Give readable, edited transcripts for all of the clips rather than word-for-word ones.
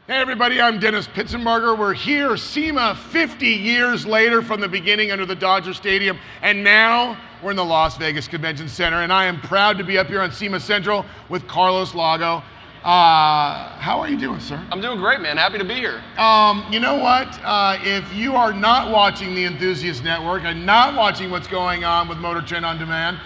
Hey everybody, I'm Dennis Pitzenbarger. We're here, SEMA, 50 years later from the beginning under the Dodger Stadium, and now we're in the Las Vegas Convention Center, and I am proud to be up here on SEMA Central with Carlos Lago. How are you doing, sir? I'm doing great, man. Happy to be here. You know what? If you are not watching the Enthusiast Network and not watching what's going on with Motor Trend on Demand,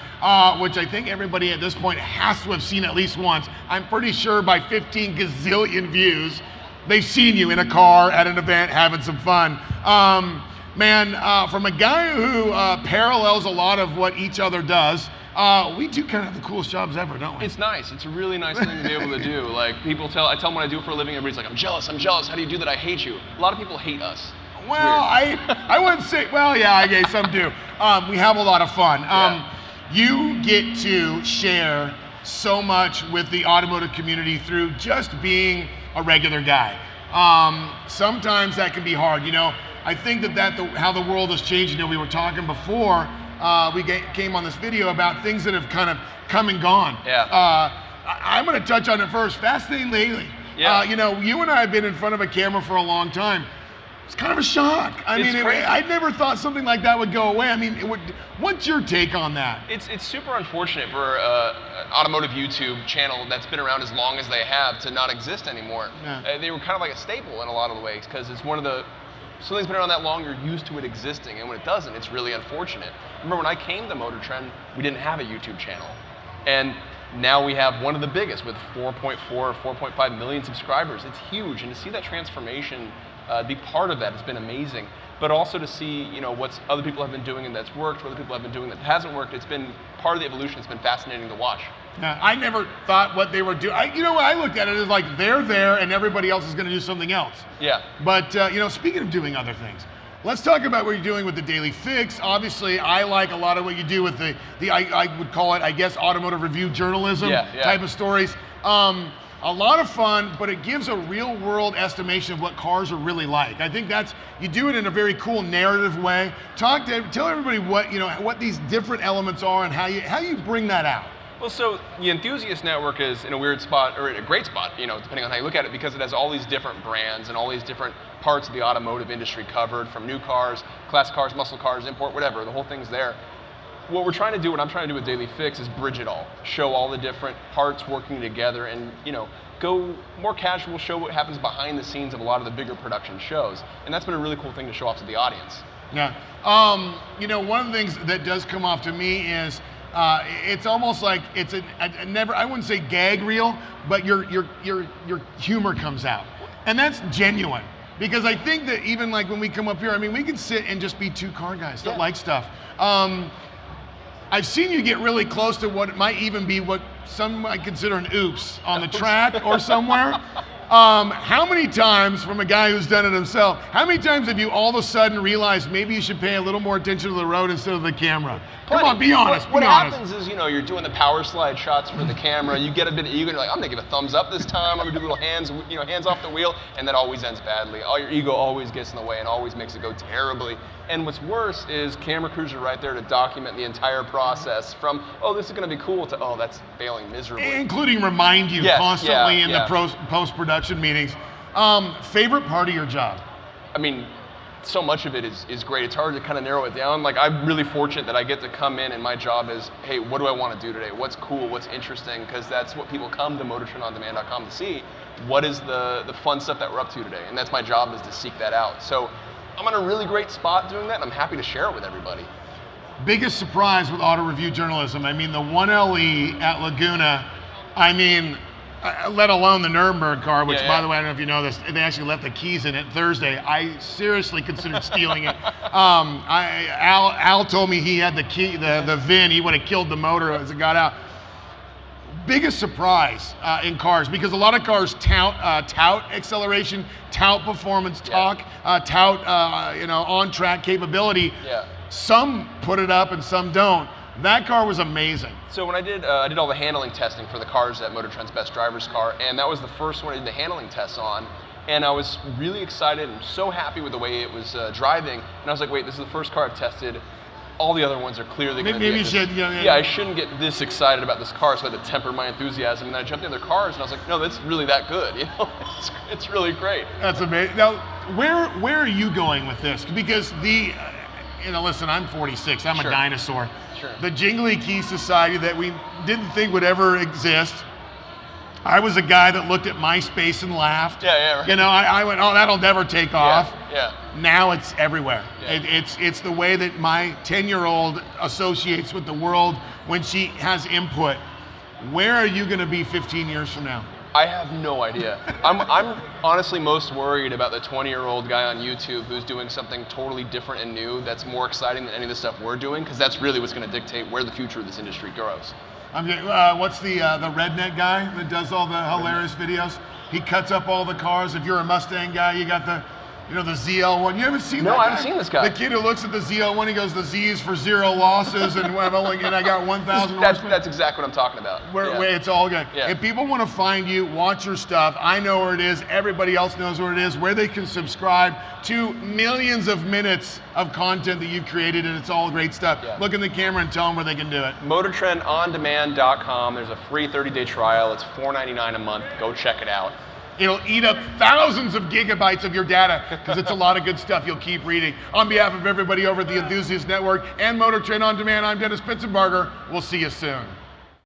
which I think everybody at this point has to have seen at least once, I'm pretty sure by 15 gazillion views, they've seen you in a car at an event having some fun. From a guy who parallels a lot of what each other does, we do kind of have the coolest jobs ever, don't we? It's nice. It's a really nice thing to be able to do. Like I tell them what I do for a living, everybody's like, I'm jealous. How do you do that? I hate you. A lot of people hate us. Well, I wouldn't say, well, yeah, I guess some do. We have a lot of fun. You get to share so much with the automotive community through just being a regular guy. Sometimes that can be hard. You know, I think how the world has changed. You know, we were talking before we came on this video about things that have kind of come and gone. I'm going to touch on it first. Fascinating lately. You know, you and I have been in front of a camera for a long time. It's kind of a shock. I never thought something like that would go away. I mean, what's your take on that? It's super unfortunate for an automotive YouTube channel that's been around as long as they have to not exist anymore. They were kind of like a staple in a lot of the ways because it's something's been around that long, you're used to it existing, and when it doesn't, it's really unfortunate. Remember when I came to Motor Trend, we didn't have a YouTube channel. And now we have one of the biggest with 4.4 or 4.5 million subscribers. It's huge, and to see that transformation, be part of that has been amazing. But also to see, you know, what other people have been doing and that's worked, what other people have been doing that hasn't worked. It's been part of the evolution. It's been fascinating to watch. I never thought what they were doing. You know, I looked at it as like they're there and everybody else is going to do something else. But you know, speaking of doing other things, let's talk about what you're doing with the Daily Fix. Obviously, I like a lot of what you do with I would call it, I guess, automotive review journalism type of stories. A lot of fun, but it gives a real world estimation of what cars are really like. I think you do it in a very cool narrative way. Tell everybody what these different elements are and how you bring that out. Well, so the Enthusiast Network is in a weird spot, or a great spot, you know, depending on how you look at it, because it has all these different brands and all these different parts of the automotive industry covered, from new cars, classic cars, muscle cars, import, whatever, the whole thing's there. What I'm trying to do with Daily Fix is bridge it all, show all the different parts working together, and you know, go more casual, show what happens behind the scenes of a lot of the bigger production shows, and that's been a really cool thing to show off to the audience. You know, one of the things that does come off to me is it's almost like it's I wouldn't say gag reel, but your humor comes out, and that's genuine. Because I think that even like when we come up here, I mean, we can sit and just be two car guys that like stuff. I've seen you get really close to what might even be what some might consider an oops on the track or somewhere. How many times, from a guy who's done it himself, how many times have you all of a sudden realized maybe you should pay a little more attention to the road instead of the camera? Come on, be honest. What happens is, you know, you're doing the power slide shots for the camera, you get a bit eager, you're like, I'm gonna give a thumbs up this time, I'm gonna do little hands off the wheel, and that always ends badly. Your ego always gets in the way and always makes it go terribly. And what's worse is camera crews are right there to document the entire process from, oh, this is gonna be cool, to, oh, that's failing miserably. Including remind you constantly in the post-production meetings. Favorite part of your job? I mean, so much of it is great. It's hard to kind of narrow it down. Like, I'm really fortunate that I get to come in and my job is, hey, what do I want to do today? What's cool? What's interesting? Because that's what people come to motortrendondemand.com to see. What is the fun stuff that we're up to today? And that's my job, is to seek that out. So I'm in a really great spot doing that, and I'm happy to share it with everybody. Biggest surprise with auto review journalism, I mean, the 1LE at Laguna, I mean, let alone the Nuremberg car, which, by the way, I don't know if you know this, they actually left the keys in it Thursday. I seriously considered stealing it. Al told me he had the key, the VIN. He would have killed the motor as it got out. Biggest surprise in cars, because a lot of cars tout acceleration, tout performance, tout on-track capability. Some put it up and some don't. That car was amazing. So when I did all the handling testing for the cars at Motor Trend's Best Drivers Car, and that was the first one I did the handling tests on, and I was really excited and so happy with the way it was driving, and I was like, wait, this is the first car I've tested all the other ones are clearly going to Maybe be you should, I shouldn't get this excited about this car, so I had to temper my enthusiasm. And then I jumped in other cars, and I was like, no, that's really that good. You know, it's really great. That's amazing. Now, where are you going with this? Because listen, I'm 46. I'm a dinosaur. Sure. The Jingly Key Society that we didn't think would ever exist. I was a guy that looked at MySpace and laughed. Yeah, right. I went, oh, that'll never take off. Yeah. Now it's everywhere. Yeah. It's the way that my 10-year-old associates with the world when she has input. Where are you going to be 15 years from now? I have no idea. I'm honestly most worried about the 20-year-old guy on YouTube who's doing something totally different and new that's more exciting than any of the stuff we're doing, because that's really what's going to dictate where the future of this industry grows. What's the redneck guy that does all the hilarious videos? He cuts up all the cars. If you're a Mustang guy, you got the ZL1. You haven't seen that guy? No, I haven't seen this guy. The kid who looks at the ZL1, he goes, the Z is for 0 losses, and I got 1,000 That's exactly what I'm talking about. Where it's all good. Yeah. If people want to find you, watch your stuff, I know where it is. Everybody else knows where it is, where they can subscribe to millions of minutes of content that you've created, and it's all great stuff. Yeah. Look in the camera and tell them where they can do it. MotorTrendOnDemand.com. There's a free 30-day trial. It's $4.99 a month. Go check it out. It'll eat up thousands of gigabytes of your data because it's a lot of good stuff you'll keep reading. On behalf of everybody over at the Enthusiast Network and Motor Trend On Demand, I'm Dennis Pitzenbarger. We'll see you soon.